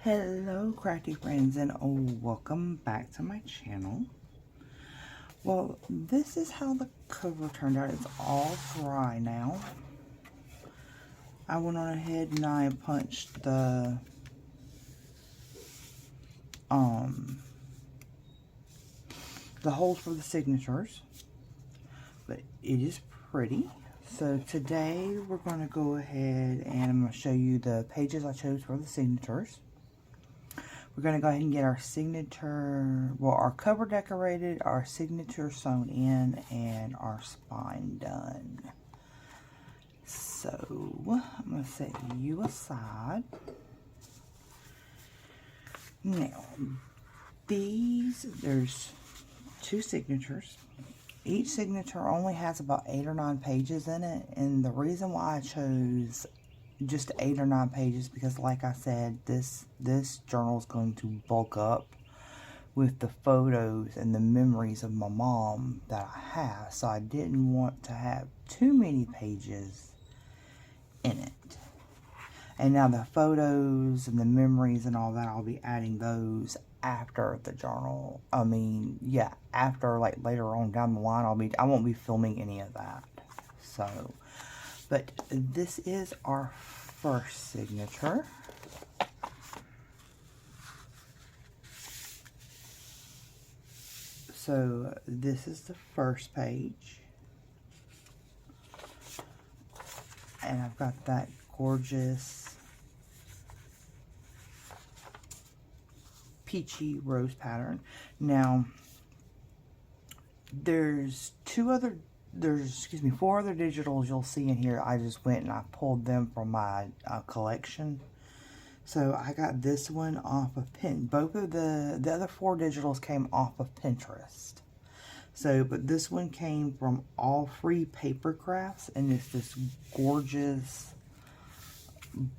Hello crafty friends, and welcome back to my channel. Well, this is how the cover turned out. It's all dry now. I went on ahead and I punched the holes for the signatures, but it is pretty. So today we're going to go ahead and I'm going to show you the pages I chose for the signatures. We're going to go ahead and get our signature, well, our cover decorated, our signature sewn in, and our spine done. So, I'm going to set you aside. Now, there's 2 signatures. Each signature only has about 8 or 9 pages in it, and the reason why I chose just 8 or 9 pages because, like I said, this journal is going to bulk up with the photos and the memories of my mom that I have, so I didn't want to have too many pages in it. And now the photos and the memories and all that, I'll be adding those after the journal. After, like, later on down the line, I won't be filming any of that. So, but this is our first signature. So this is the first page. And I've got that gorgeous peachy rose pattern. Now, there's 4 other digitals you'll see in here. I just went and I pulled them from my collection. So I got this one off of both of the other 4 digitals came off of Pinterest. So, but this one came from All Free Paper Crafts, and it's this gorgeous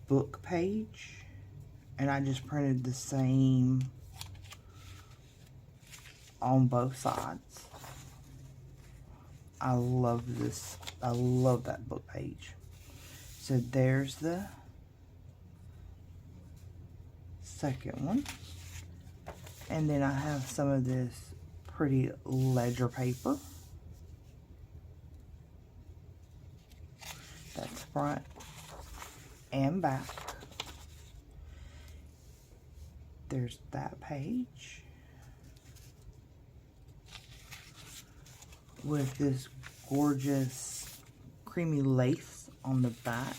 book page. And I just printed the same on both sides. I love this. I love that book page. So there's the second one. And then I have some of this pretty ledger paper. That's front and back. There's that page with this gorgeous creamy lace on the back.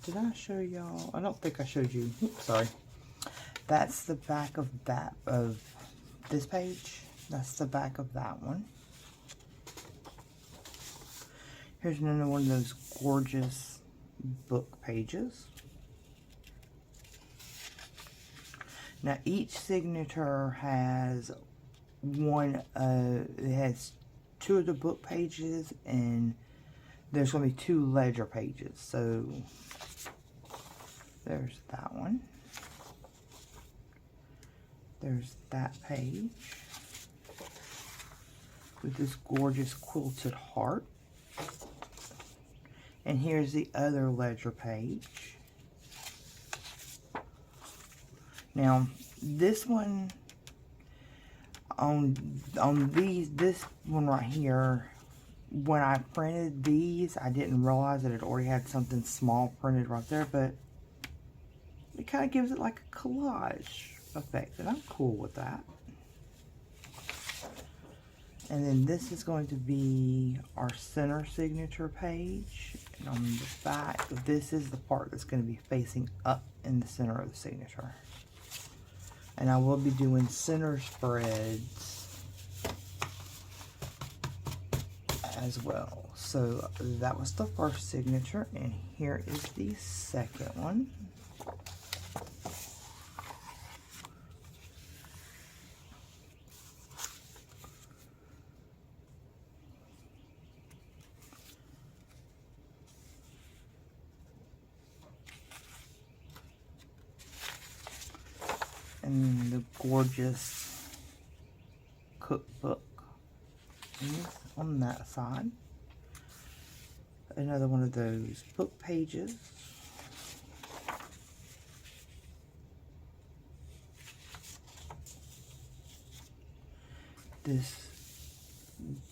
Did I show y'all? I don't think I showed you. Oops, sorry. That's the back of this page. That's the back of that one. Here's another one of those gorgeous book pages. Now each signature has it has 2 of the book pages, and there's going to be 2 ledger pages. So there's that one. There's that page with this gorgeous quilted heart. And here's the other ledger page. Now, this one this one right here, when I printed these, I didn't realize that it already had something small printed right there, but it kind of gives it like a collage effect, and I'm cool with that. And then this is going to be our center signature page. And on the back, this is the part that's going to be facing up in the center of the signature. And I will be doing center spreads as well. So that was the first signature, and here is the second one. And the gorgeous cookbook is on that side. Another one of those book pages. this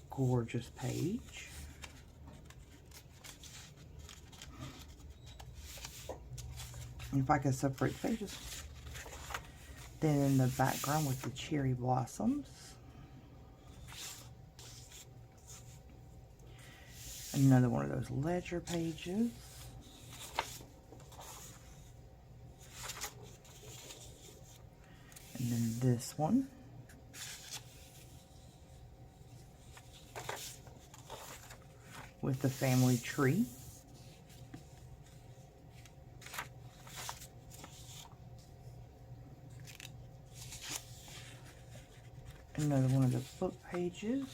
gorgeous page. If I could separate the pages. Then in the background with the cherry blossoms. Another one of those ledger pages. And then this one. With the family tree. Another one of the book pages.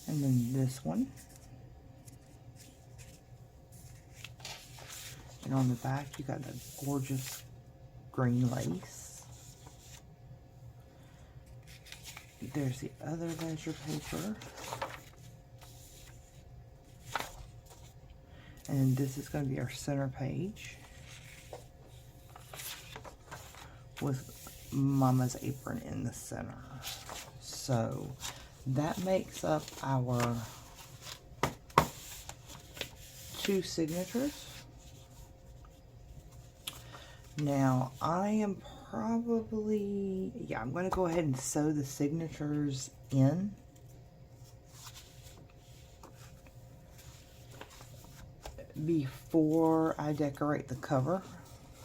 And then this one. And on the back, you got the gorgeous green lace. There's the other ledger paper. And this is going to be our center page with Mama's apron in the center. So that makes up our 2 signatures. Now I am probably, I'm going to go ahead and sew the signatures in. Before I decorate the cover.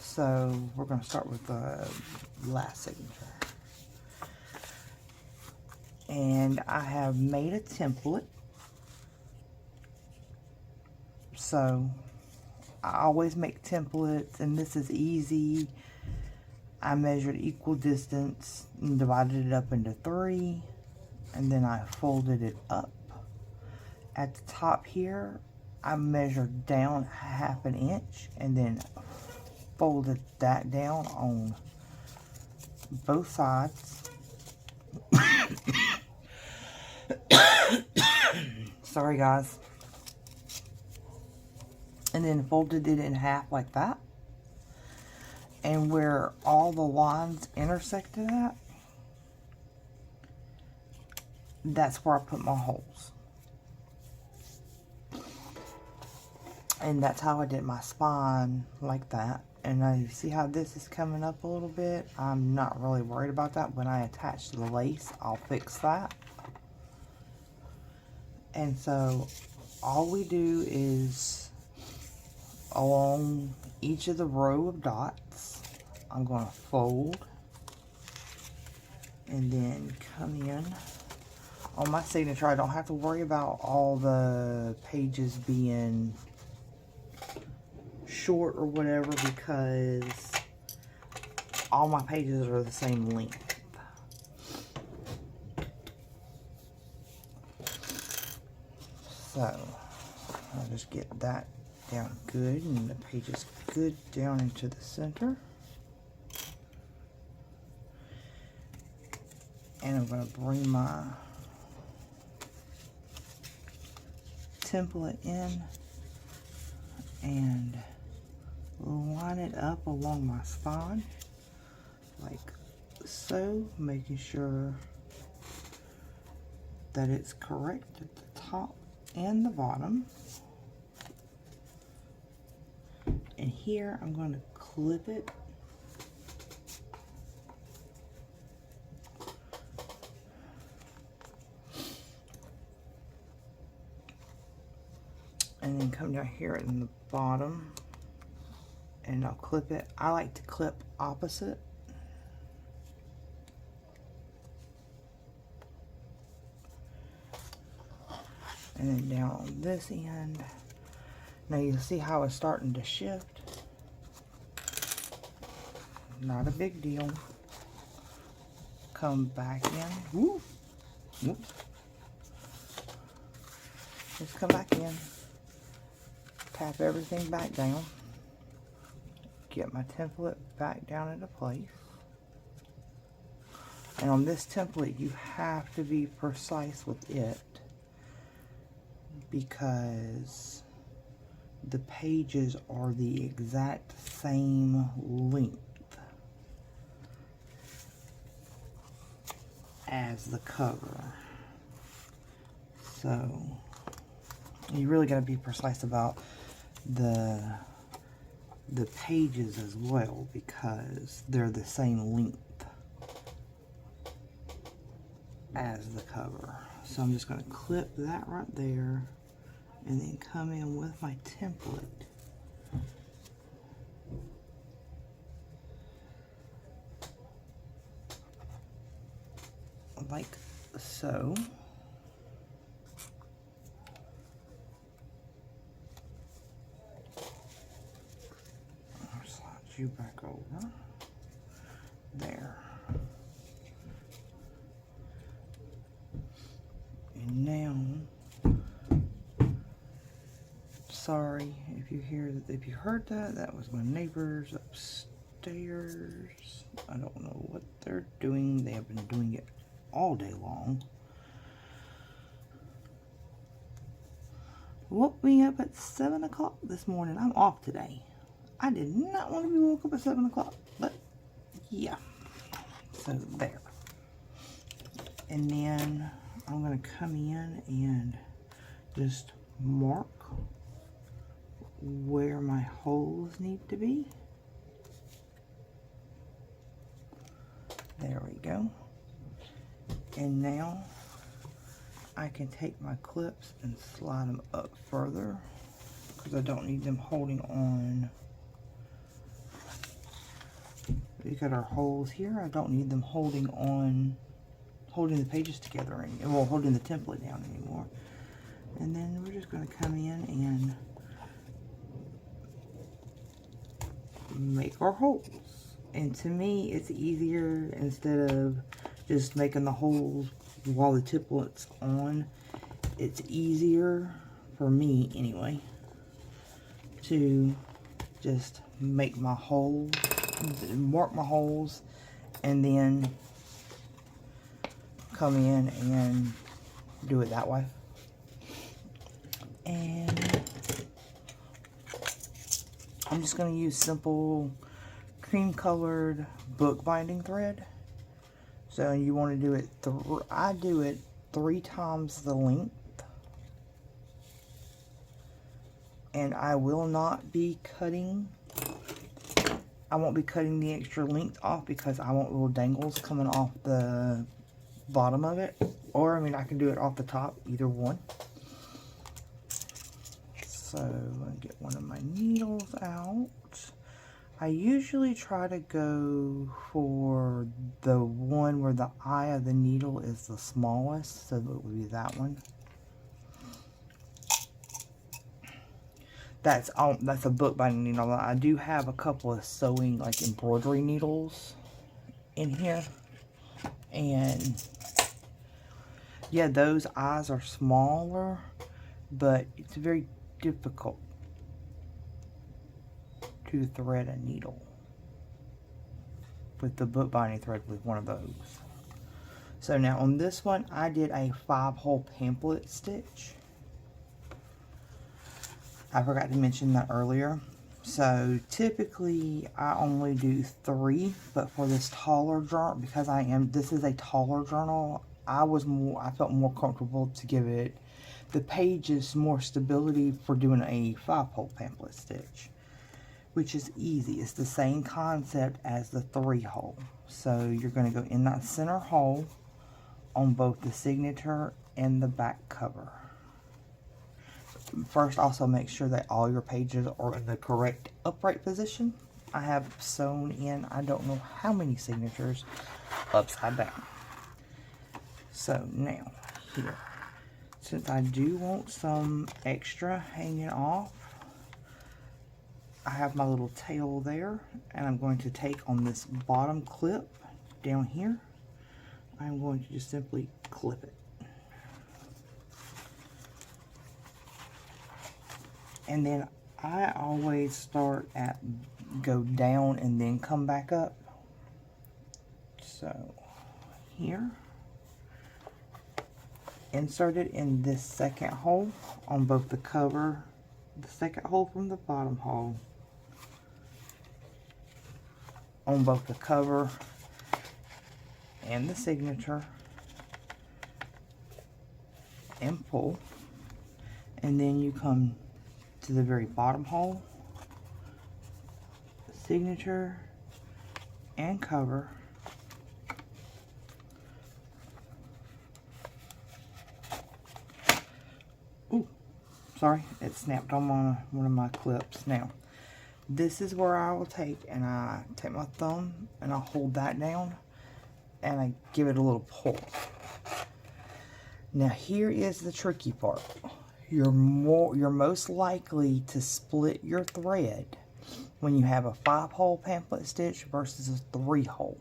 So we're going to start with the last signature. And I have made a template. So I always make templates, and this is easy. I measured equal distance and divided it up into 3, and then I folded it up. At the top here, I measured down 1/2 inch and then folded that down on both sides. Sorry guys. And then folded it in half like that. And where all the lines intersected at, that's where I put my holes. And that's how I did my spine, like that. And now you see how this is coming up a little bit? I'm not really worried about that. When I attach the lace, I'll fix that. And so all we do is along each of the row of dots, I'm going to fold and then come in. On my signature, I don't have to worry about all the pages being short or whatever, because all my pages are the same length. So I'll just get that down good, and the page is good down into the center. And I'm going to bring my template in and line it up along my spine like so, making sure that it's correct at the top and the bottom. And here I'm going to clip it and then come down here in the bottom and I'll clip it. I like to clip opposite. And then down on this end. Now you'll see how it's starting to shift. Not a big deal. Come back in. Woo! Whoops. Just come back in. Tap everything back down. Get my template back down into place. And on this template, you have to be precise with it, because the pages are the exact same length. as the cover. So you really got to be precise about the pages as well, because they're the same length as the cover. So I'm just going to clip that right there and then come in with my template. Like so. I'll slide you back over. There. And now, sorry if you heard that. That was my neighbors upstairs. I don't know what they're doing. They have been doing it all day long. Woke me up at 7 o'clock this morning. I'm off today. I did not want to be woke up at 7 o'clock, but yeah. So there. And then I'm going to come in and just mark where my holes need to be. There we go. And now I can take my clips and slide them up further, because I don't need them holding on. We got our holes here. I don't need them holding the pages together anymore, well, holding the template down anymore. And then we're just going to come in and make our holes. And to me, it's easier, instead of just making the holes while the template's on, it's easier for me anyway to just make my holes, mark my holes, and then come in and do it that way. And I'm just going to use simple cream colored bookbinding thread. So you want to do it, I do it 3 times the length. And I will not be cutting, I won't be cutting the extra length off, because I want little dangles coming off the bottom of it. Or, I mean, I can do it off the top, either one. So, I'm going to get one of my needles out. I usually try to go for the one where the eye of the needle is the smallest, so it would be that one. That's a bookbinding needle. I do have a couple of sewing, like embroidery needles in here, and yeah, those eyes are smaller, but it's very difficult to thread a needle with the bookbinding thread with one of those. So now on this one, I did a 5-hole pamphlet stitch. I forgot to mention that earlier. So typically I only do 3, but for this taller journal, because this is a taller journal, I felt more comfortable to give it the pages more stability for doing a 5-hole pamphlet stitch, which is easy. It's the same concept as the 3-hole. So you're going to go in that center hole on both the signature and the back cover. First, also make sure that all your pages are in the correct upright position. I have sewn in, I don't know how many signatures, upside down. So now, here, since I do want some extra hanging off, I have my little tail there, and I'm going to take on this bottom clip down here. I'm going to just simply clip it. And then I always go down and then come back up. So here, insert it in this second hole on both the cover, the second hole from the bottom hole, on both the cover and the signature, and pull. And then you come to the very bottom hole, signature and cover. Ooh, sorry, it snapped on one of my clips. Now, this is where I will take, and I take my thumb and I'll hold that down and I give it a little pull. Now here is the tricky part. You're most likely to split your thread when you have a 5-hole pamphlet stitch versus a 3-hole.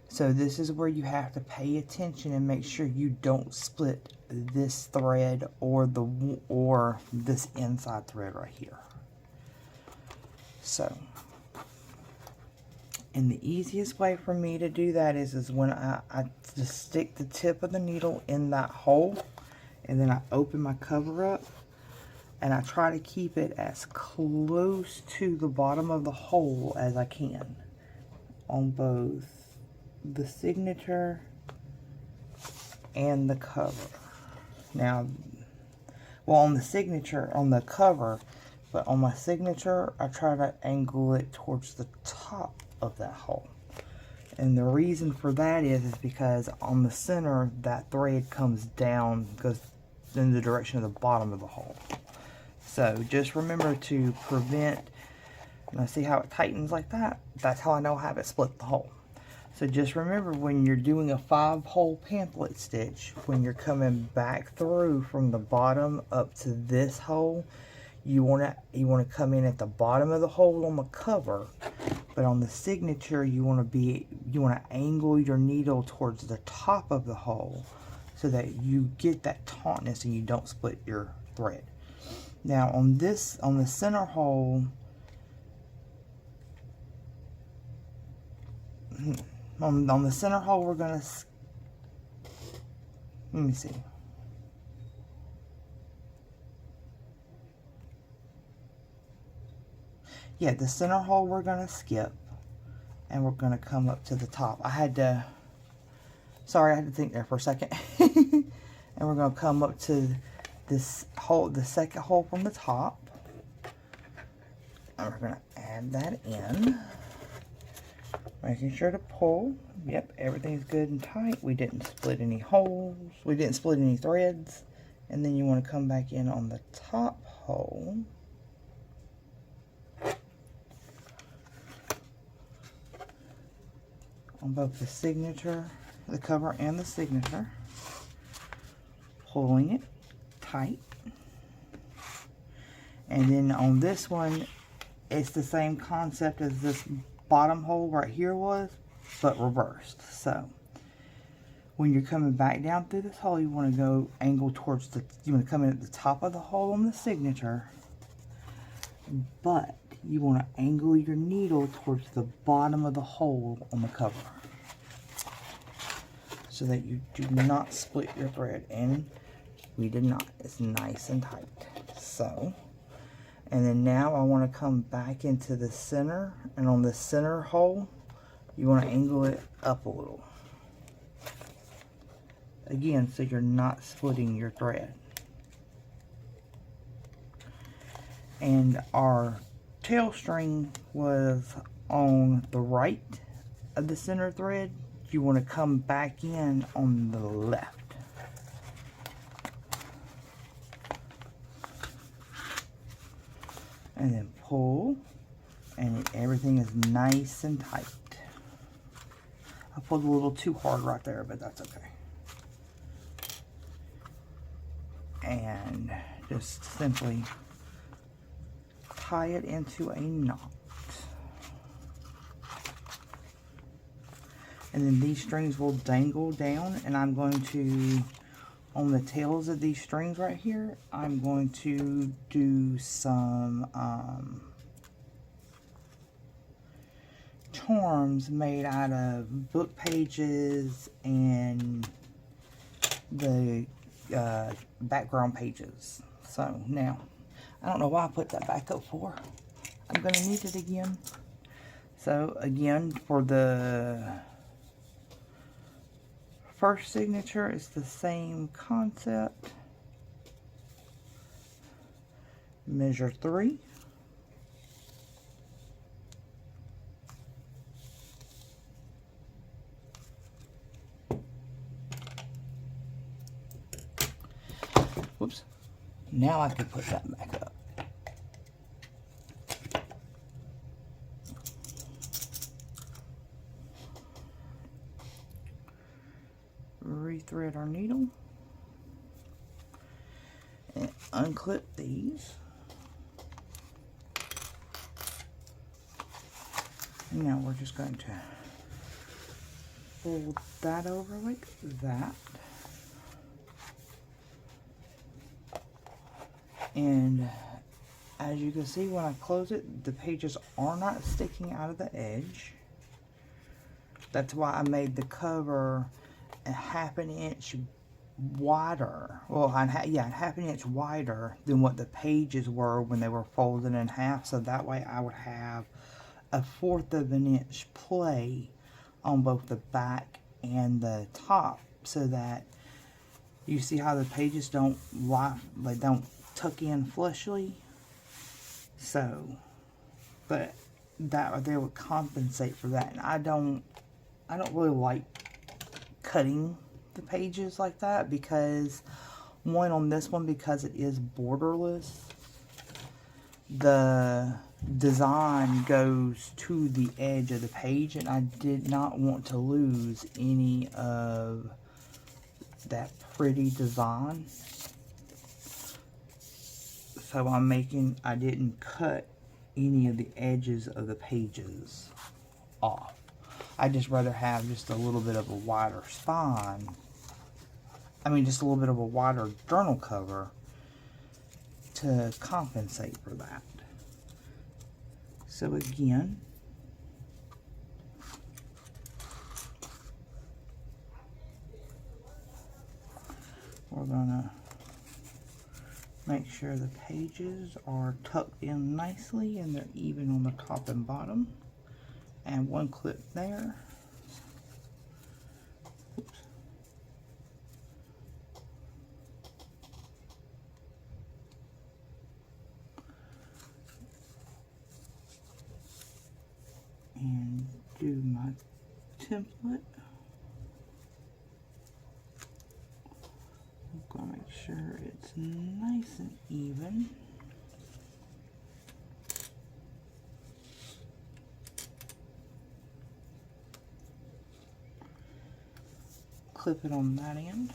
So this is where you have to pay attention and make sure you don't split this thread or this inside thread right here. So, and the easiest way for me to do that is when I just stick the tip of the needle in that hole, and then I open my cover up, and I try to keep it as close to the bottom of the hole as I can on both the signature and the cover. Now, well, on the signature, on the cover, but on my signature, I try to angle it towards the top of that hole. And the reason for that is because on the center, that thread comes down, goes in the direction of the bottom of the hole. So just remember to prevent, now see how it tightens like that? That's how I know I have it split the hole. So just remember, when you're doing a 5-hole pamphlet stitch, when you're coming back through from the bottom up to this hole, you want to come in at the bottom of the hole on the cover, but on the signature you want to angle your needle towards the top of the hole so that you get that tautness and you don't split your thread. Now on the center hole, on the center hole we're going to, let me see. Yeah, the center hole we're going to skip, and we're going to come up to the top. I had to think there for a second. And we're going to come up to this hole, the second hole from the top. And we're going to add that in. Making sure to pull. Yep, everything's good and tight. We didn't split any holes. We didn't split any threads. And then you want to come back in on the top hole. On both the signature, the cover and the signature, pulling it tight. And then on this one, it's the same concept as this bottom hole right here was, but reversed. So when you're coming back down through this hole, you want to go angle towards you want to come in at the top of the hole on the signature, but you want to angle your needle towards the bottom of the hole on the cover so that you do not split your thread. And we did not. It's nice and tight. So, and then now I want to come back into the center, and on the center hole you want to angle it up a little again so you're not splitting your thread. And our tail string was on the right of the center thread. You want to come back in on the left. And then pull, and everything is nice and tight. I pulled a little too hard right there, but that's okay. And just simply tie it into a knot. And then these strings will dangle down, and I'm going to, on the tails of these strings right here, I'm going to do some charms made out of book pages and the background pages. So now, I don't know why I put that back up for. I'm going to need it again. So again, for the first signature, it's the same concept. Measure 3. Whoops. Now I can put that back up. Rethread our needle. And unclip these. And now we're just going to fold that over like that. And as you can see, when I close it, the pages are not sticking out of the edge. That's why I made the cover a ½ inch wider. Well, yeah, ½ inch wider than what the pages were when they were folded in half. So that way I would have a 1/4 of an inch play on both the back and the top, so that you see how the pages don't lie, they don't tuck in flushly. So, but that right there would compensate for that. And I don't really like cutting the pages like that, because one, on this one, because it is borderless, the design goes to the edge of the page, and I did not want to lose any of that pretty design. So I didn't cut any of the edges of the pages off. I just rather have just a little bit of a wider spine. I mean, just a little bit of a wider journal cover to compensate for that. So again, we're gonna make sure the pages are tucked in nicely and they're even on the top and bottom. And one clip there. Oops. And do my template. I'm gonna make sure it's nice and even. Clip it on that end.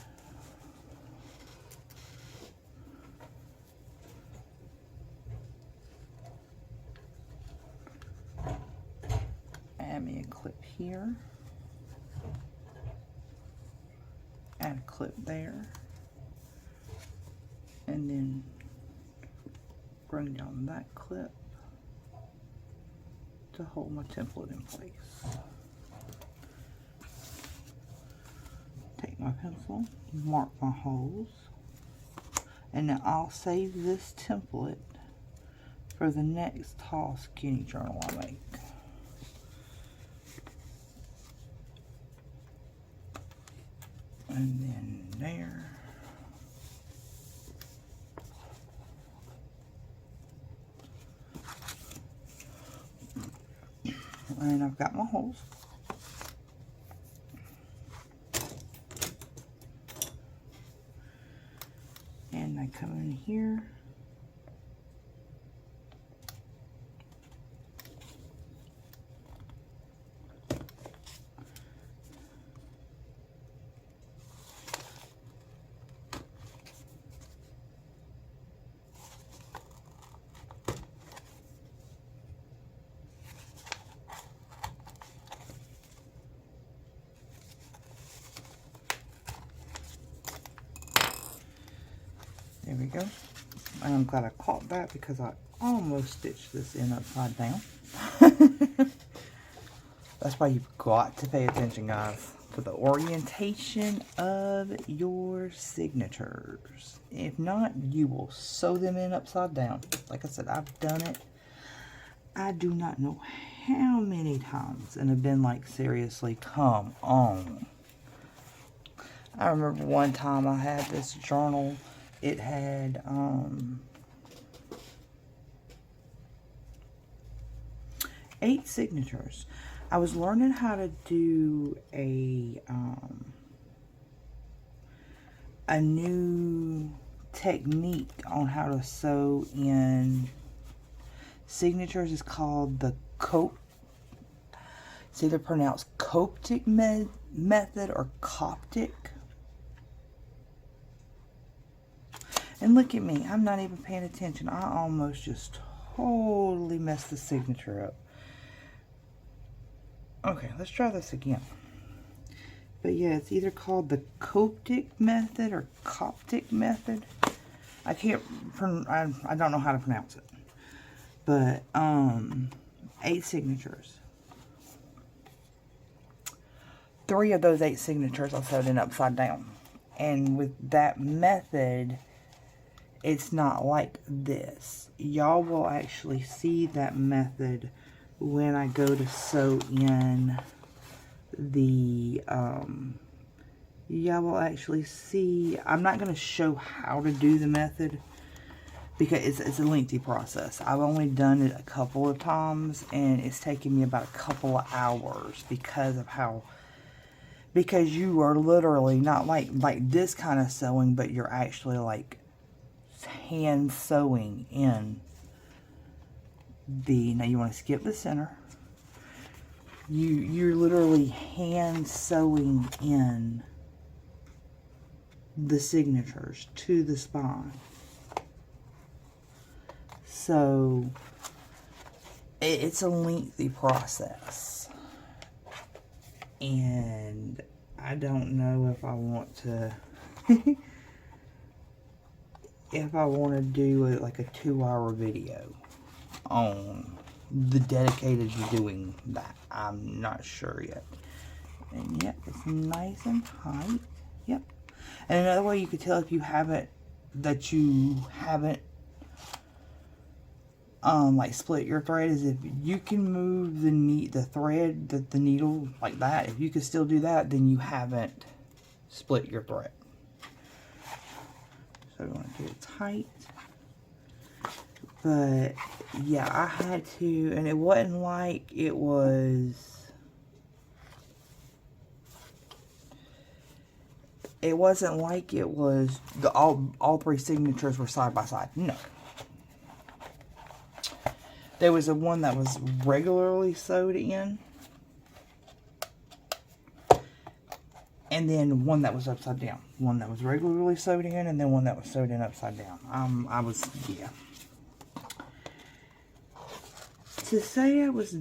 Add me a clip here. Add a clip there. And then bring down that clip to hold my template in place. Take my pencil, mark my holes, and then I'll save this template for the next tall skinny journal I make. And then there. And I've got my holes. And I come in here. There we go. And I'm glad I caught that because I almost stitched this in upside down. That's why you've got to pay attention, guys, to the orientation of your signatures. If not, you will sew them in upside down. Like I said, I've done it. I do not know how many times, and have been like, seriously, come on. I remember one time I had this journal. It had 8 signatures. I was learning how to do a new technique on how to sew in signatures. It's called the it's either pronounced Coptic method or Coptic. And look at me, I'm not even paying attention. I almost just totally messed the signature up. Okay, let's try this again. But yeah, it's either called the Coptic method or Coptic method. I can't, I don't know how to pronounce it. But, 8 signatures. 3 of those 8 signatures I sewed in upside down. And with that method, it's not like this. Y'all will actually see that method when I go to sew in the, y'all will actually see, I'm not going to show how to do the method because it's a lengthy process. I've only done it a couple of times and it's taken me about a couple of hours because you are literally not like this kind of sewing, but you're actually like hand sewing in the, now you want to skip the center. You're literally hand sewing in the signatures to the spine. So it's a lengthy process. And I don't know if I want to if I want to do like a 2-hour video on the dedicated to doing that. I'm not sure yet. And yep, it's nice and tight. Yep. And another way you could tell if you haven't like split your thread is if you can move the needle like that. If you can still do that, then you haven't split your thread. So we want to get it tight. But yeah, I had to, and it wasn't like it was. It wasn't like it was all 3 signatures were side by side. No. There was one that was regularly sewed in. And then one that was upside down. One that was regularly sewed in, and then one that was sewed in upside down. Yeah. To say I was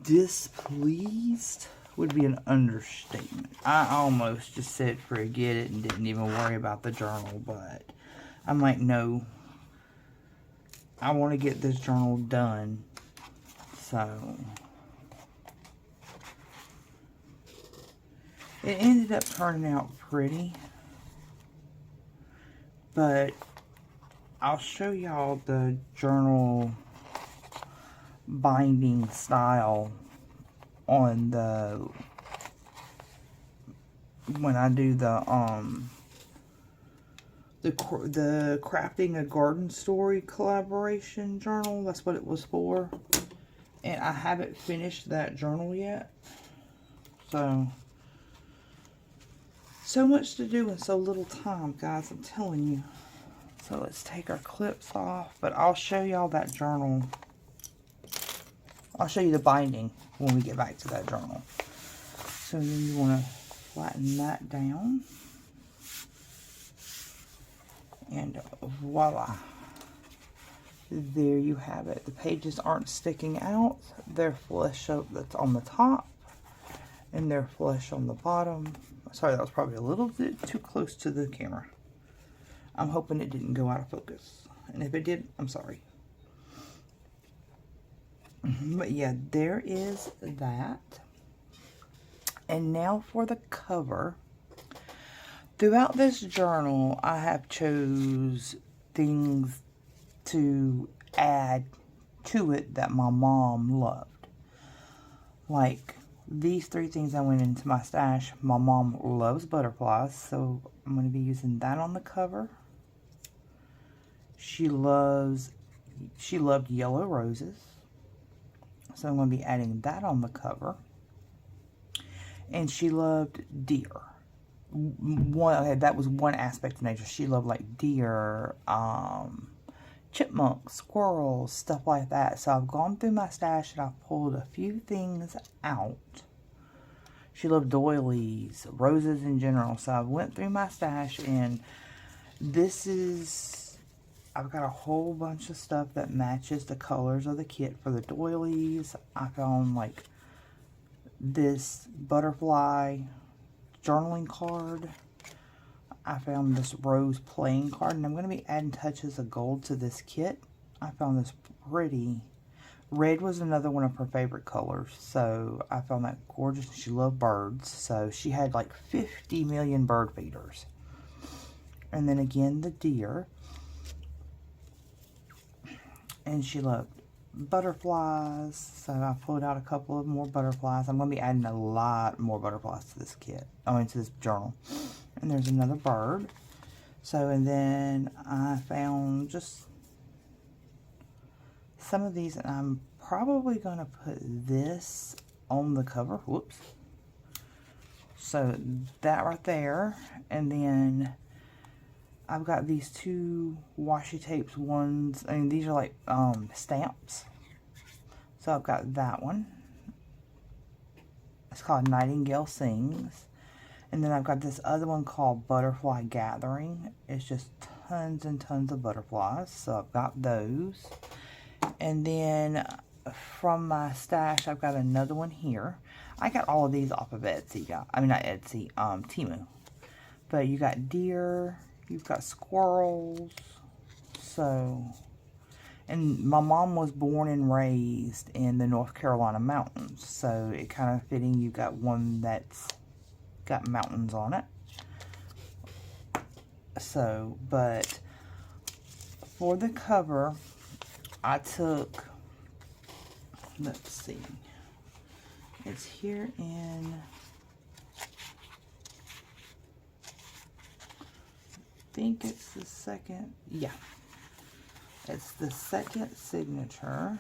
displeased would be an understatement. I almost just said forget it and didn't even worry about the journal, but I'm like, no. I want to get this journal done. So it ended up turning out pretty. But I'll show y'all the journal binding style on when I do the Crafting a Garden Story collaboration journal. That's what it was for. And I haven't finished that journal yet. So much to do in so little time, guys, I'm telling you. So let's take our clips off. But I'll show y'all that journal. I'll show you the binding when we get back to that journal. So then you want to flatten that down. And voila. There you have it. The pages aren't sticking out. They're flush up that's on the top. And they're flush on the bottom. Sorry, that was probably a little bit too close to the camera. I'm hoping it didn't go out of focus. And if it did, I'm sorry. But yeah, there is that. And now for the cover. Throughout this journal, I have chose things to add to it that my mom loved. Like these 3 things that went into my stash. My mom loves butterflies, so I'm going to be using that on the cover. She loved yellow roses. So I'm going to be adding that on the cover. And she loved deer. Okay, that was one aspect of nature. She loved like deer, chipmunks, squirrels, stuff like that. So I've gone through my stash and I've pulled a few things out. She loved doilies, roses in general. So I went through my stash, and this is, I've got a whole bunch of stuff that matches the colors of the kit for the doilies. I found like this butterfly journaling card. I found this rose playing card, and I'm going to be adding touches of gold to this kit. I found this pretty. Red was another one of her favorite colors, so I found that gorgeous. She loved birds, so she had like 50 million bird feeders. And then again, the deer. And she loved butterflies, so I pulled out a couple of more butterflies. I'm going to be adding a lot more butterflies to this kit, to this journal. And there's another bird. So, and then I found just some of these, and I'm probably going to put this on the cover. Whoops. So that right there, and then I've got these two washi tapes ones. I mean, these are like stamps. So I've got that one. It's called Nightingale Sings. And then I've got this other one called Butterfly Gathering. It's just tons and tons of butterflies. So I've got those. And then from my stash, I've got another one here. I got all of these off of Etsy. I mean, not Etsy, Temu. But you got deer. You've got squirrels. So, and my mom was born and raised in the North Carolina mountains. So it kind of fitting you got one that's got mountains on it. So, but for the cover, I took, let's see, it's here in, I think it's the second, yeah, it's the second signature,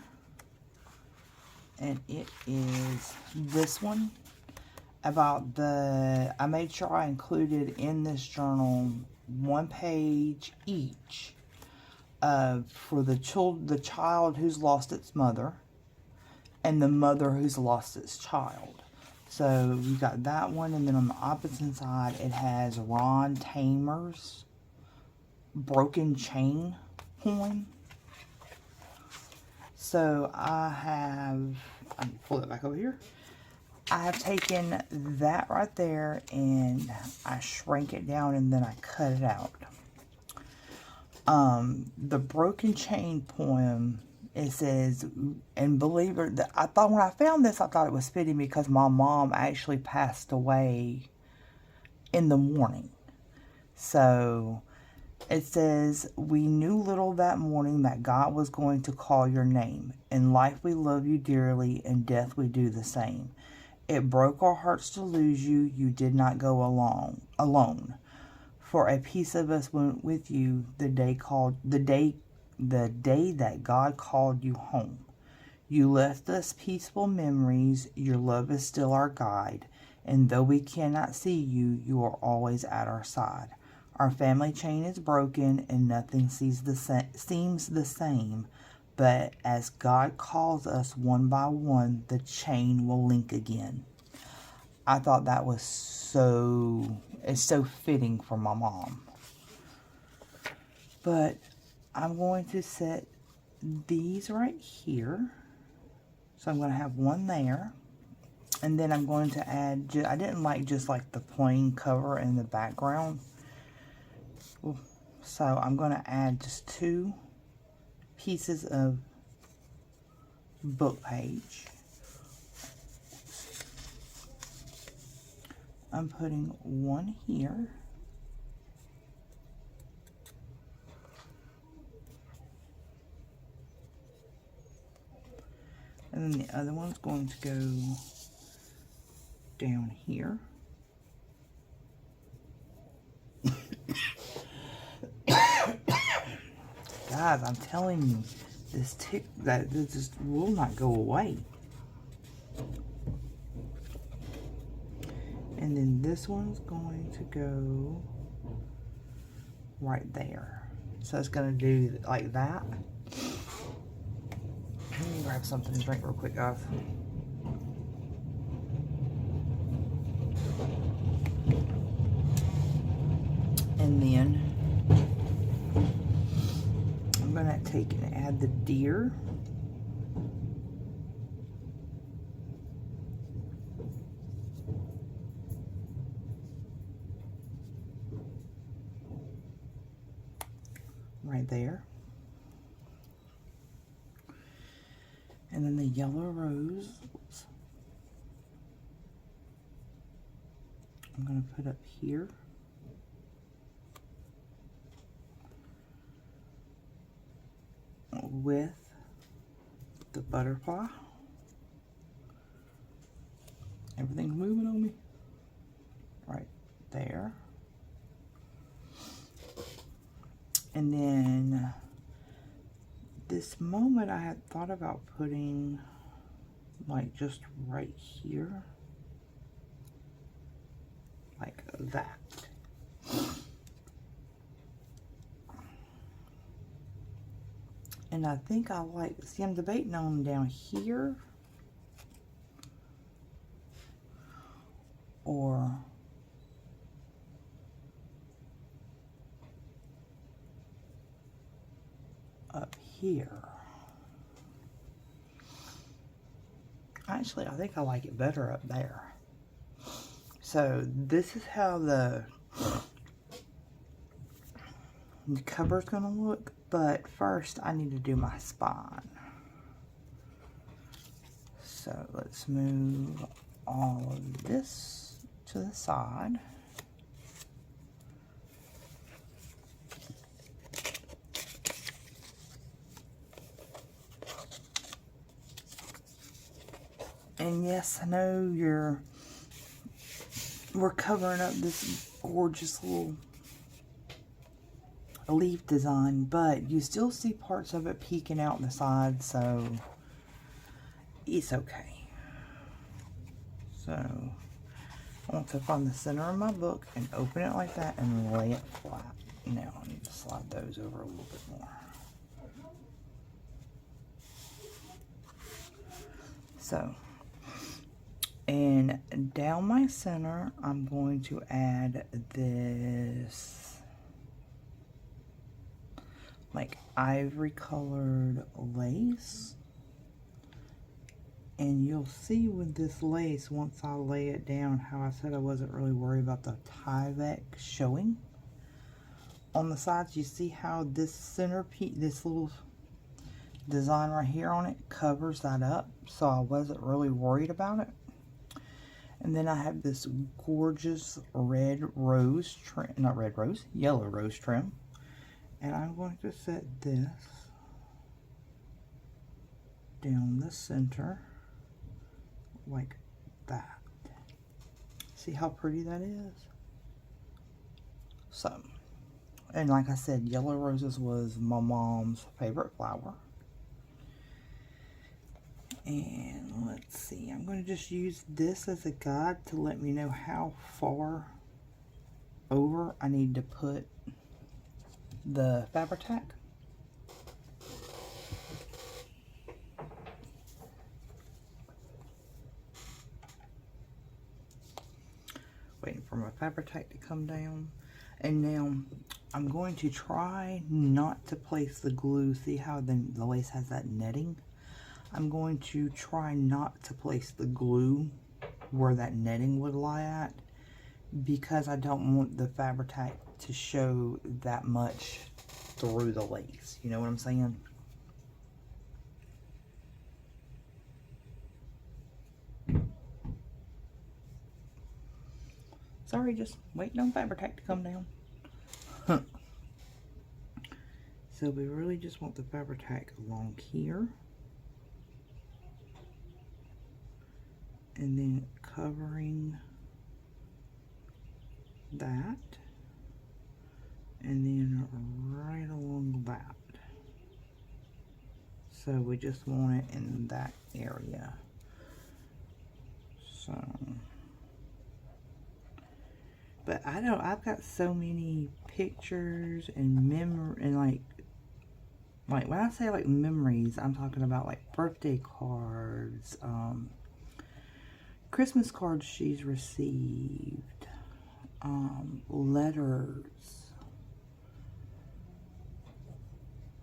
and it is this one. About the, I made sure I included in this journal 1 page each for the child who's lost its mother and the mother who's lost its child. So you got that one, and then on the opposite side it has Ron Tamer's Broken Chain poem. So I can pull it back over here. I have taken that right there and I shrank it down and then I cut it out. The Broken Chain poem, it says, and believe it, I thought when I found this, I thought it was fitting because my mom actually passed away in the morning. So it says, we knew little that morning that God was going to call your name. In life we love you dearly, in death we do the same. It broke our hearts to lose you. You did not go alone. For a piece of us went with you the day that God called you home. You left us peaceful memories. Your love is still our guide. And though we cannot see you, you are always at our side. Our family chain is broken and nothing seems the same. But as God calls us one by one, the chain will link again. I thought that was it's so fitting for my mom. But I'm going to set these right here. So I'm going to have one there. And then I'm going to add, I didn't like just like the plain cover in the background. So I'm going to add just 2 pieces of book page. I'm putting one here. And then the other one's going to go down here. Guys, I'm telling you, this just will not go away. And then this one's going to go right there. So it's going to do like that. Let me grab something to drink real quick, guys. And then I'm going to take and add the deer. Right there. And then the yellow rose, I'm going to put up here. With the butterfly. Everything's moving on me. Right there. And then this moment I had thought about putting like just right here. Like that. And I think I like, see, I'm debating on down here or up here. Actually, I think I like it better up there. So this is how the cover's gonna look, but first I need to do my spine. So let's move all of this to the side. And yes, I know we're covering up this gorgeous little leaf design, but you still see parts of it peeking out the side, so it's okay. So I want to find the center of my book and open it like that and lay it flat. Now I need to slide those over a little bit more. So, and down my center, I'm going to add this like ivory colored lace. And you'll see with this lace, once I lay it down, how I said I wasn't really worried about the Tyvek showing. On the sides, you see how this centerpiece, this little design right here on it covers that up. So I wasn't really worried about it. And then I have this gorgeous red rose trim, not red rose, yellow rose trim. And I'm going to set this down the center like that. See how pretty that is? So, and like I said, yellow roses was my mom's favorite flower. And let's see, I'm going to just use this as a guide to let me know how far over I need to put the Fabri-Tac. Waiting for my Fabri-Tac to come down. And now I'm going to try not to place the glue. See how the lace has that netting? I'm going to try not to place the glue where that netting would lie at, because I don't want the Fabri-Tac to show that much through the lace. You know what I'm saying? Sorry, just waiting on Fabri-Tac to come down. So we really just want the Fabri-Tac along here. And then covering that. And then right along that. So we just want it in that area. So, but I've got so many pictures and like when I say like memories, I'm talking about like birthday cards, Christmas cards she's received, letters,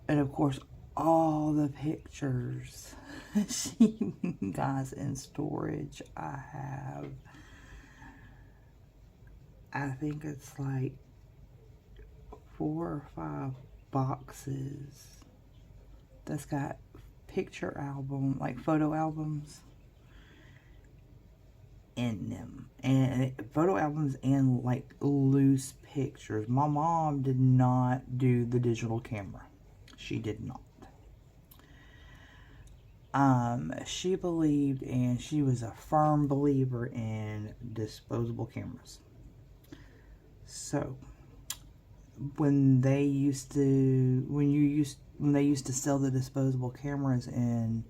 and of course all the pictures she got in storage. I think it's like 4 or 5 boxes that's got picture album, like photo albums in them, and photo albums and like loose pictures. My mom did not do the digital camera. She did not. She believed, and she was a firm believer in disposable cameras. So when they used to sell the disposable cameras, and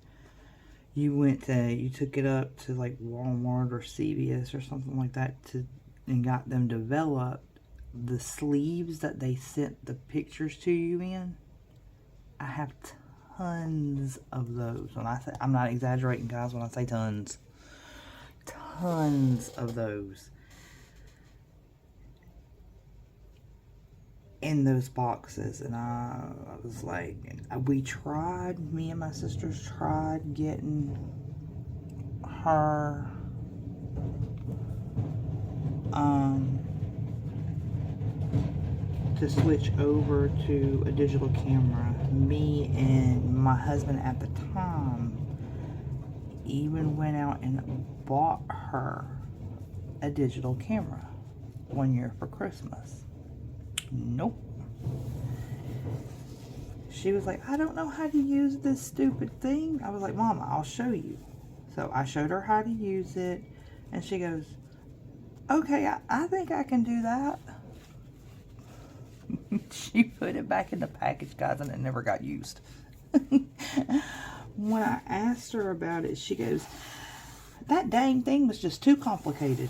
you took it up to like Walmart or CVS or something like that and got them developed, the sleeves that they sent the pictures to you in, I have tons of those. When I say, I'm not exaggerating, guys, when I say tons of those in those boxes. And I was like, me and my sisters tried getting her to switch over to a digital camera. Me and my husband at the time even went out and bought her a digital camera one year for Christmas. Nope. She was like, I don't know how to use this stupid thing. I was like, Mama, I'll show you. So I showed her how to use it, and she goes, okay, I think I can do that. She put it back in the package, guys, and it never got used. When I asked her about it, she goes, that dang thing was just too complicated.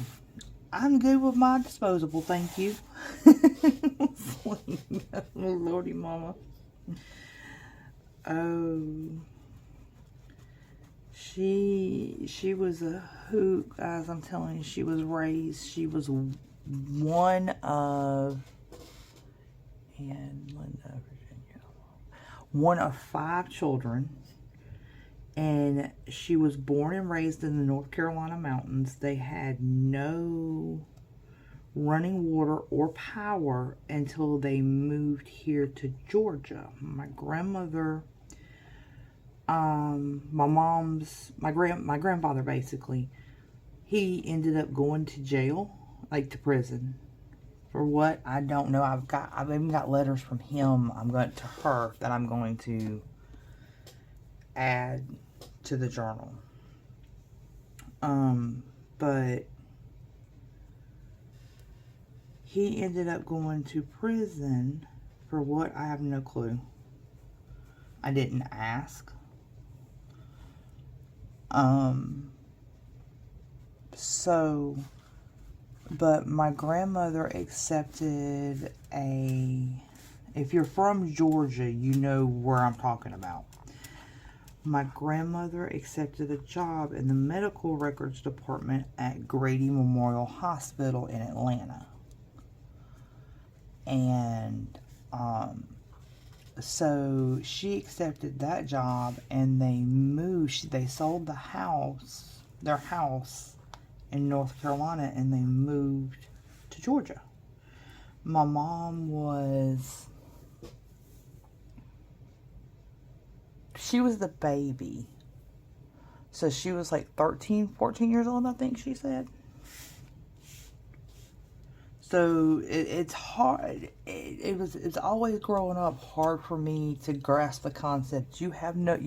I'm good with my disposable, thank you. Oh, Lordy Mama. Oh, she was a hoot, guys. I'm telling you, she was one of, and Linda, Virginia, one of 5 children, and she was born and raised in the North Carolina mountains. They had no running water or power until they moved here to Georgia. My grandmother, my grandfather, basically, he ended up going to jail, like to prison. For what? I don't know. I've even got letters from him to her that I'm going to add to the journal. But he ended up going to prison for what? I have no clue. I didn't ask. But my grandmother accepted if you're from Georgia, you know where I'm talking about. My grandmother accepted a job in the medical records department at Grady Memorial Hospital in Atlanta. And so she accepted that job, and they sold their house in North Carolina, and they moved to Georgia. My mom she was the baby. So she was like 13, 14 years old, I think she said. So it's hard. It's always growing up hard for me to grasp the concept. You had no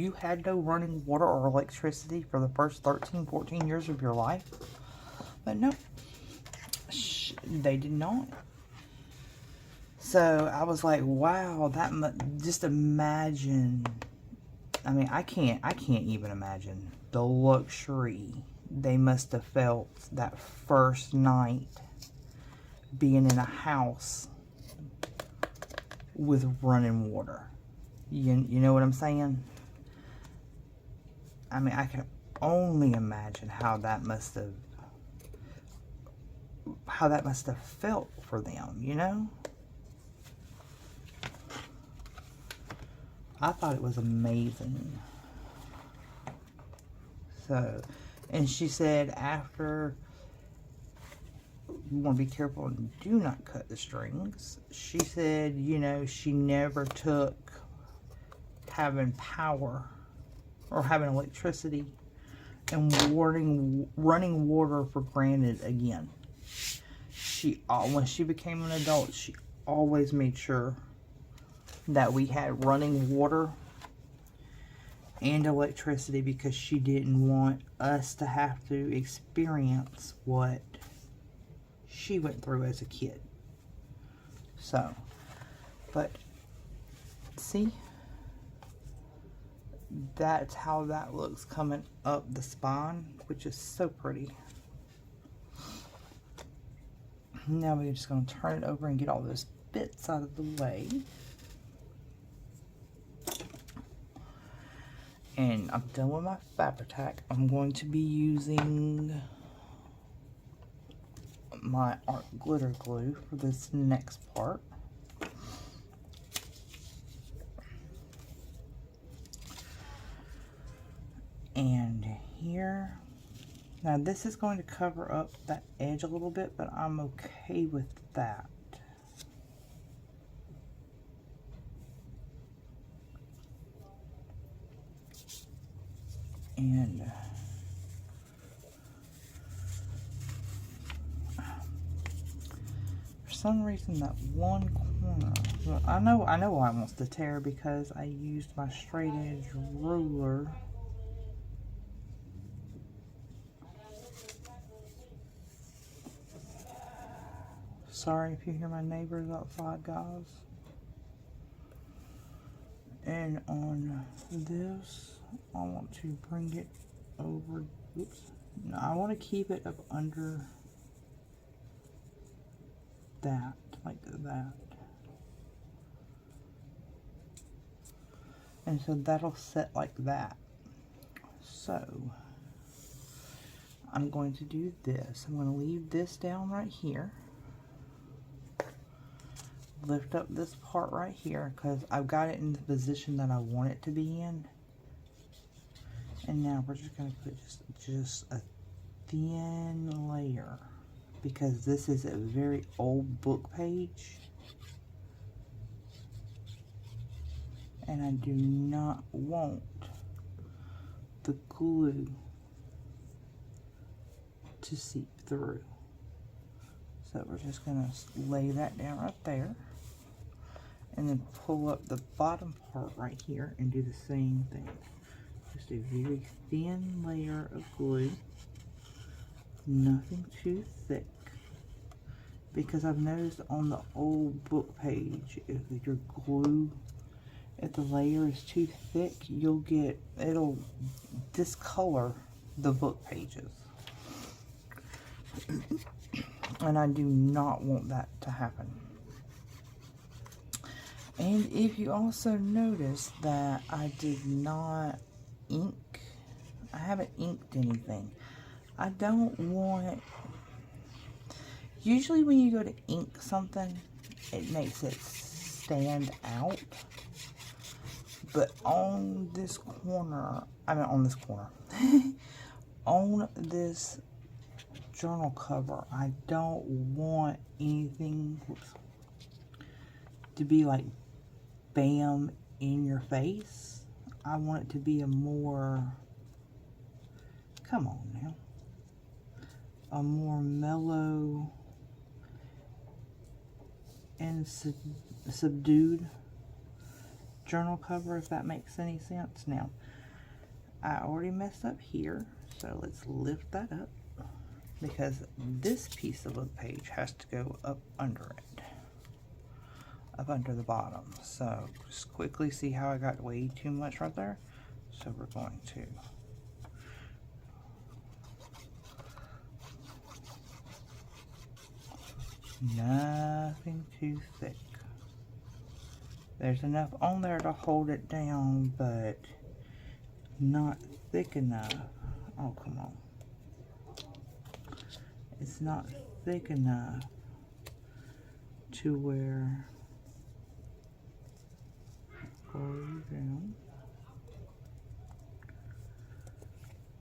running water or electricity for the first 13, 14 years of your life. But no, they did not. So I was like, wow, just imagine. I mean, I can't even imagine the luxury they must have felt that first night being in a house with running water. You know what I'm saying? I mean, I can only imagine how that must have felt for them, you know? I thought it was amazing. So, and she said after, you want to be careful and do not cut the strings. She said, you know, she never took having power or having electricity and running water for granted again. When she became an adult, she always made sure that we had running water and electricity, because she didn't want us to have to experience what she went through as a kid. So, but see, that's how that looks coming up the spine, which is so pretty. Now we're just going to turn it over and get all those bits out of the way. And I'm done with my Fabri-Tac. I'm going to be using my art glitter glue for this next part. And here, now this is going to cover up that edge a little bit, but I'm okay with that. And for some reason that one corner, well, I know why it wants to tear, because I used my straight edge ruler. Sorry if you hear my neighbors outside, guys. And on this, I want to bring it over. Oops. No, I want to keep it up under that, like that. And so that'll set like that. So I'm going to do this. I'm going to leave this down right here. Lift up this part right here, because I've got it in the position that I want it to be in. And now we're just going to put just a thin layer, because this is a very old book page. And I do not want the glue to seep through. So we're just going to lay that down right there. And then pull up the bottom part right here and do the same thing. Just a very thin layer of glue. Nothing too thick. Because I've noticed on the old book page, if your glue, if the layer is too thick, it'll discolor the book pages. And I do not want that to happen. And if you also notice that I did not ink, I haven't inked anything. I don't want, usually when you go to ink something, it makes it stand out. But on this corner, on this journal cover, I don't want anything to be like bam in your face. I want it to be a more, come on now, a more mellow and subdued journal cover, if that makes any sense. Now, I already messed up here, so let's lift that up, because this piece of the page has to go up under it, up under the bottom. So just quickly see how I got way too much right there. So we're going to Nothing too thick. There's enough on there to hold it down, but not thick enough. Oh, come on. It's not thick enough to where goes down.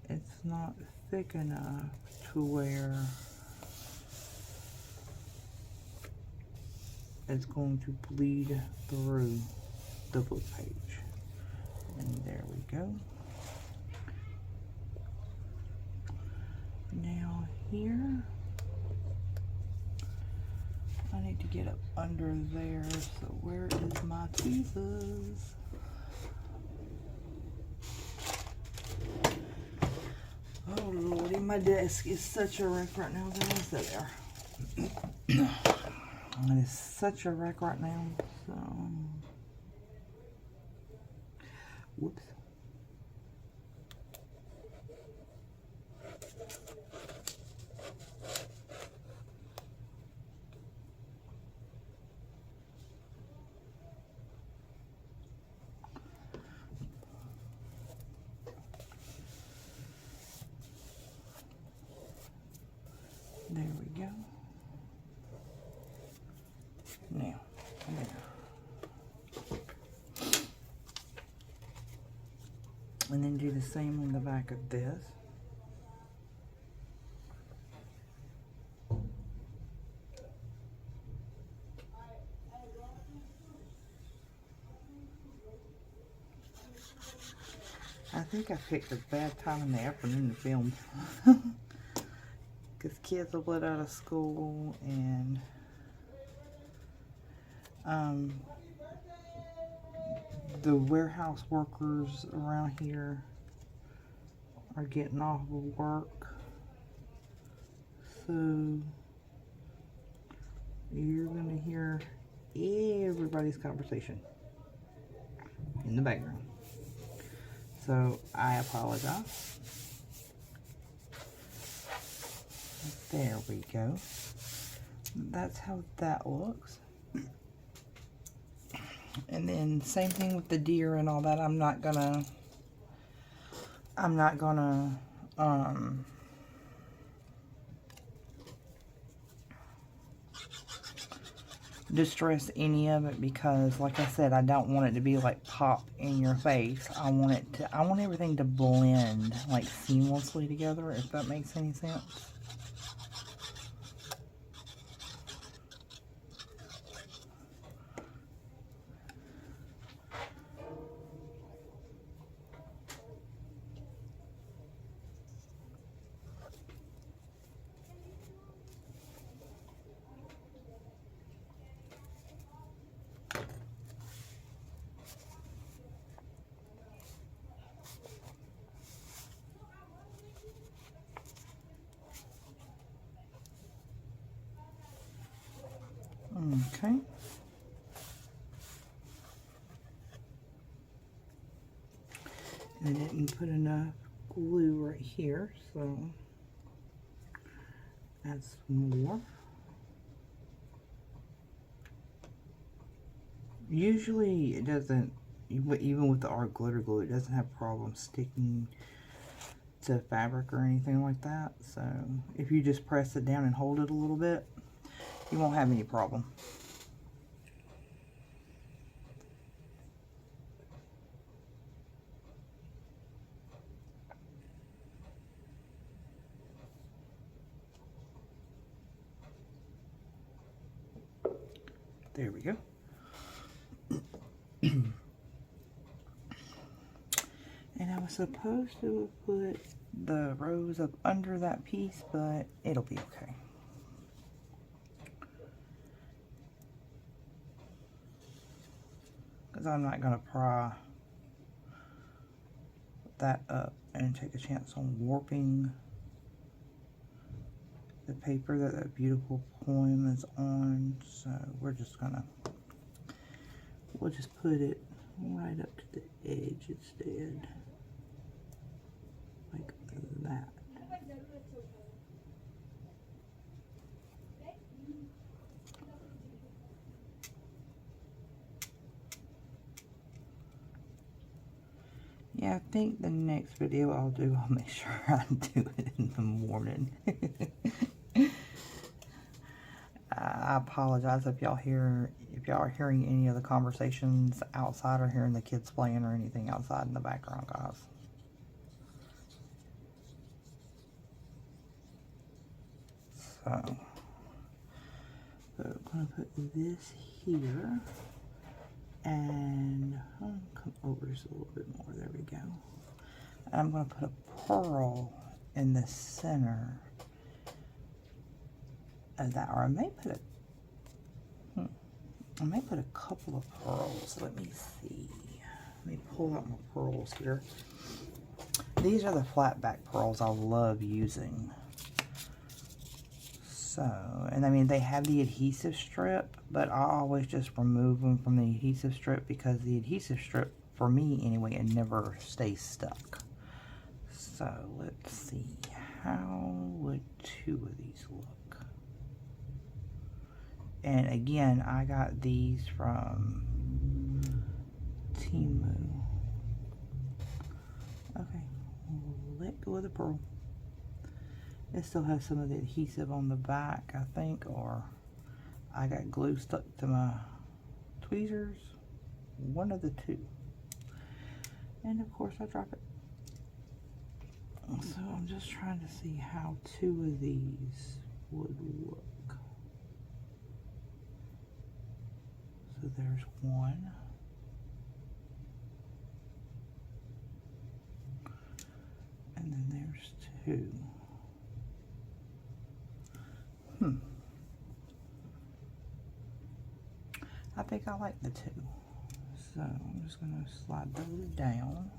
It's not thick enough to where it's going to bleed through the book page. And there we go. Now here, I need to get up under there. So where is my tweezers? Oh lordy, my desk is such a wreck right now. There, there. It is such a wreck right now. So, whoops. There we go. Now, there. And then do the same on the back of this. I think I picked a bad time in the afternoon to film. Because kids will let out of school and the warehouse workers around here are getting off of work. So you're going to hear everybody's conversation in the background. So I apologize. There we go. That's how that looks. And then same thing with the deer and all that. I'm not gonna distress any of it because, like I said, I don't want it to be like pop in your face. I want everything to blend like seamlessly together, if that makes any sense. Okay. I didn't put enough glue right here, so add some more. Usually it doesn't, even with the art glitter glue, it doesn't have problems sticking to fabric or anything like that. So if you just press it down and hold it a little bit, you won't have any problem. There we go. And I was supposed to put the rose up under that piece, but it'll be okay. Because I'm not going to pry that up and take a chance on warping the paper that that beautiful poem is on. So we're just gonna, we'll just put it right up to the edge instead, like that. I think the next video I'll do, I'll make sure I do it in the morning. I apologize if y'all are hearing any of the conversations outside or hearing the kids playing or anything outside in the background, guys. So I'm going to put this here, and I'll come over just a little bit more. There we go. And I'm going to put a pearl in the center of that, or I may put a couple of pearls. Let me see. Let me pull out my pearls here. These are the flat back pearls I love using. So, and I mean, they have the adhesive strip, but I always just remove them from the adhesive strip because the adhesive strip, for me anyway, it never stays stuck. So, let's see. How would 2 of these look? And again, I got these from Temu. Okay, let go of the pearl. It still has some of the adhesive on the back, I think, or I got glue stuck to my tweezers. One of the two. And of course I drop it. So I'm just trying to see how 2 of these would look. So there's 1. And then there's 2. I think I like the 2. So I'm just going to slide those down.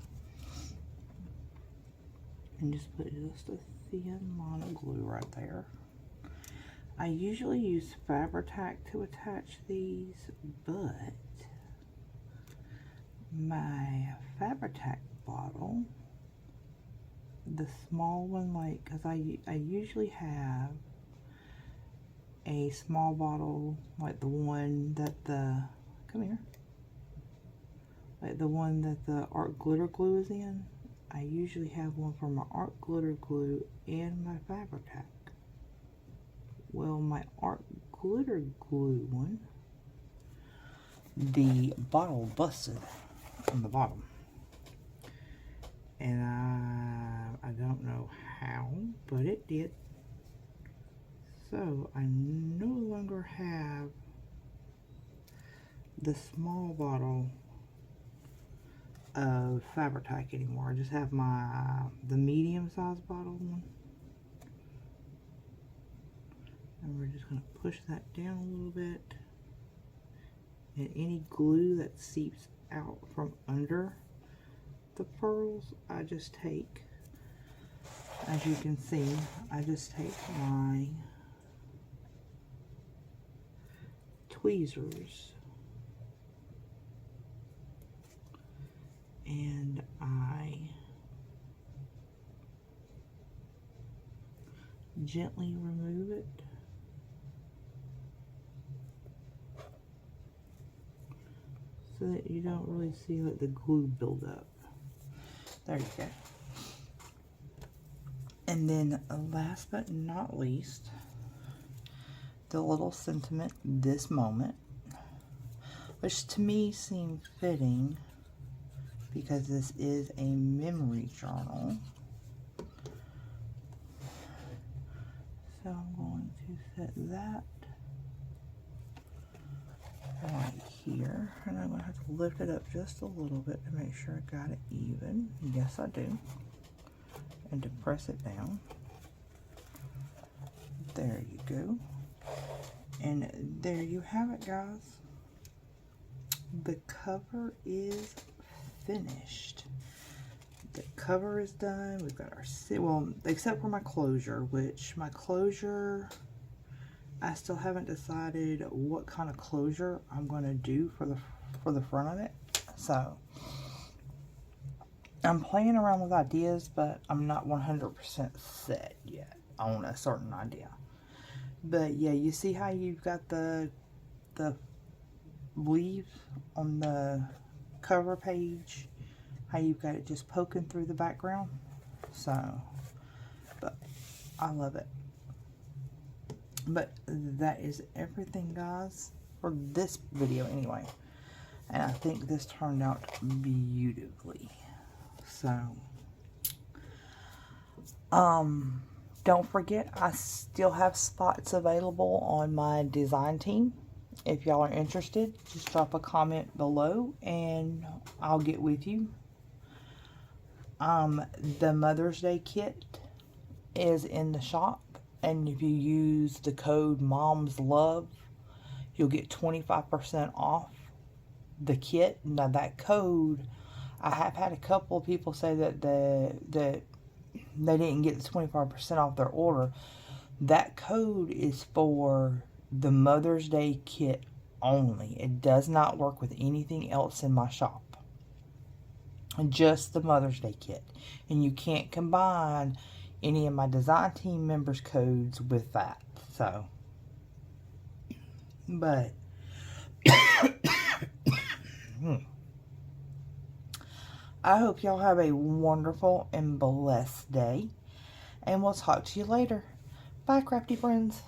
And just put just a thin line of glue right there. I usually use Fabri-Tac to attach these, but my Fabri-Tac bottle, the small one, like, because I usually have a small bottle, like the one that like the one that the art glitter glue is in. I usually have one for my art glitter glue and my Fabri-Tac. Well, my art glitter glue one, the bottle busted from the bottom, and I don't know how, but it did. So I no longer have the small bottle of Fabri-Tac anymore. I just have the medium sized bottle one. And we're just going to push that down a little bit. And any glue that seeps out from under the pearls, I just take, as you can see, I just take my tweezers and I gently remove it. So that you don't really see like the glue build up. There you go. And then last but not least, the little sentiment, this moment, which to me seemed fitting because this is a memory journal. So I'm going to set that right here, and I'm going to have to lift it up just a little bit to make sure I got it even. Yes, I do. And to press it down. There you go. And there you have it, guys. The cover is finished. The cover is done. We've got our, well, except for my closure, which my closure, I still haven't decided what kind of closure I'm going to do for the front of it. So I'm playing around with ideas, but I'm not 100% set yet on a certain idea. But yeah, you see how you've got the leaf on the cover page how you've got it just poking through the background. So, but I love it. But that is everything, guys, for this video anyway. And I think this turned out beautifully. So, don't forget, I still have spots available on my design team. If y'all are interested, just drop a comment below and I'll get with you. The Mother's Day kit is in the shop, and if you use the code MomsLove, you'll get 25% off the kit. Now that code, I have had a couple of people say that they didn't get the 25% off their order. That code is for the Mother's Day kit only. It does not work with anything else in my shop. Just the Mother's Day kit. And you can't combine any of my design team members' codes with that. So, but I hope y'all have a wonderful and blessed day. And we'll talk to you later. Bye, crafty friends.